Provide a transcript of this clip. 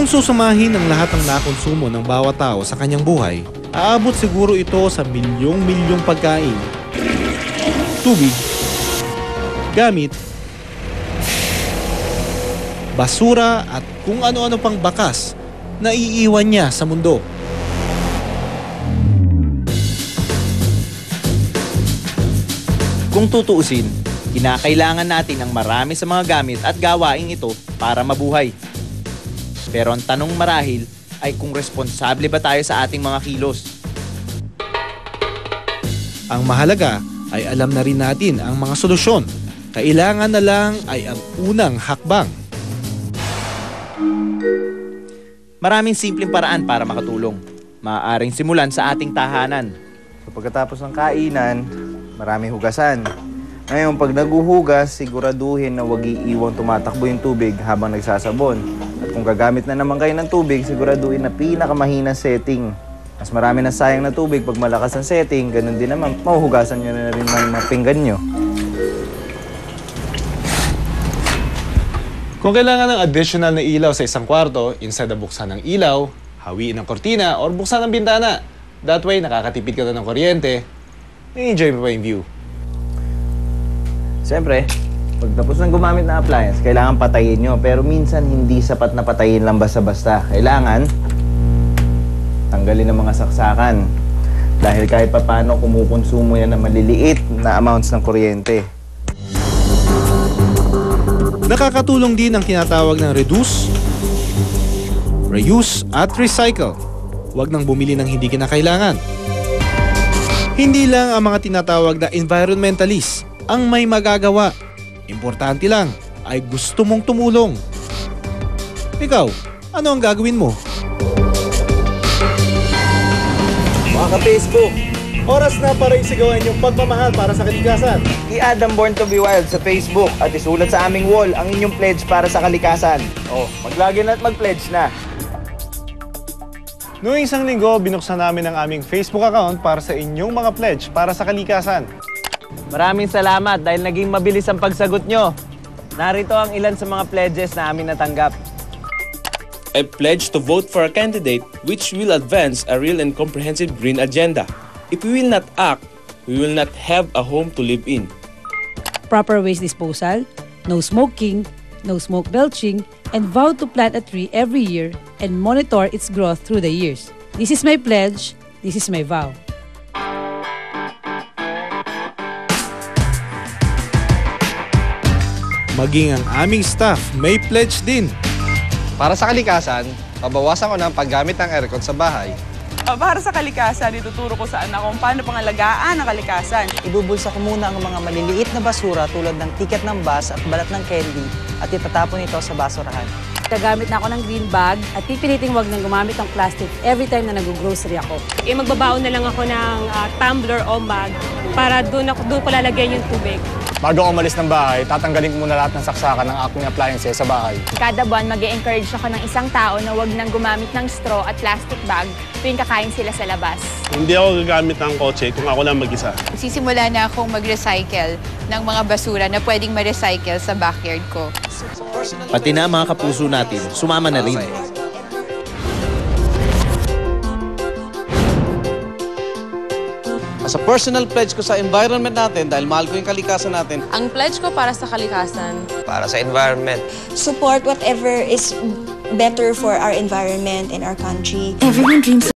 Kung susamahin ang lahat ng nakonsumo ng bawat tao sa kanyang buhay, aabot siguro ito sa milyong-milyong pagkain, tubig, gamit, basura at kung ano-ano pang bakas na iiwan niya sa mundo. Kung tutuusin, kinakailangan natin ang marami sa mga gamit at gawaing ito para mabuhay. Pero ang tanong marahil ay kung responsable ba tayo sa ating mga kilos. Ang mahalaga ay alam na rin natin ang mga solusyon. Kailangan na lang ay ang unang hakbang. Maraming simpleng paraan para makatulong. Maaaring simulan sa ating tahanan. So pagkatapos ng kainan, maraming hugasan. Ngayon, pag naguhugas, siguraduhin na huwag iiwang tumatakbo yung tubig habang nagsasabon. At kung gagamit na naman kayo ng tubig, siguraduhin na pinakamahina setting. Mas marami na sayang na tubig pag malakas ang setting, ganun din naman, mahuhugasan nyo na rin mga pinggan nyo. Kung kailangan ng additional na ilaw sa isang kwarto, instead of buksan ng ilaw, hawiin ng kortina, or buksan ng bintana. That way, nakakatipid ka na ng kuryente, enjoy mo pa yung view. Siyempre, pag tapos ng gumamit ng appliance, kailangan patayin nyo. Pero minsan, hindi sapat na patayin lang basta-basta. Kailangan tanggalin ang mga saksakan. Dahil kahit paano, kumukonsumo yan ng maliliit na amounts ng kuryente. Nakakatulong din ang tinatawag ng reduce, reuse at recycle. Huwag nang bumili ng hindi kinakailangan. Hindi lang ang mga tinatawag na environmentalist ang may magagawa. Importante lang ay gusto mong tumulong. Ikaw, ano ang gagawin mo? Mga ka-Facebook, Oras na para isigawan yung pagmamahal para sa kalikasan. i-add ang Born to be Wild sa Facebook at isulat sa aming wall ang inyong pledge para sa kalikasan. Mag-login at mag-pledge na. Noong isang linggo, binuksan namin ang aming Facebook account para sa inyong mga pledge para sa kalikasan. Maraming salamat dahil naging mabilis ang pagsagot nyo. Narito ang ilan sa mga pledges na aming natanggap. I pledge to vote for a candidate which will advance a real and comprehensive green agenda. If we will not act, we will not have a home to live in. Proper waste disposal, no smoking, no smoke belching, and vow to plant a tree every year and monitor its growth through the years. This is my pledge, this is my vow. Maging ang aming staff may pledge din. Para sa kalikasan, pabawasan ko ng paggamit ng aircon sa bahay. Para sa kalikasan, ituturo ko sa anak kung paano pangalagaan ang kalikasan. Ibubulsa ko muna ang mga maliliit na basura tulad ng ticket ng bus at balat ng candy at itatapon ito sa basurahan. Gagamit na ako ng green bag at pipiliting wag nang gumamit ng plastic every time na nag-grocery ako. Magbabaon na lang ako ng tumbler o mug para doon ko lalagyan yung tubig. Bago ako umalis ng bahay, tatanggalin ko muna lahat ng saksakan ng aking appliances sa bahay. Kada buwan, mag-e-encourage ako ng isang tao na wag nang gumamit ng straw at plastic bag tuwing kakain sila sa labas. Hindi ako gagamit ng kotse kung ako lang mag-isa. Sisimula na akong mag-recycle ng mga basura na pwedeng ma-recycle sa backyard ko. Pati na mga kapuso natin, sumama na rin. As a personal pledge ko sa environment natin, dahil mahal ko yung kalikasan natin. Ang pledge ko para sa kalikasan. Para sa environment. Support whatever is better for our environment and our country. Everyone dreams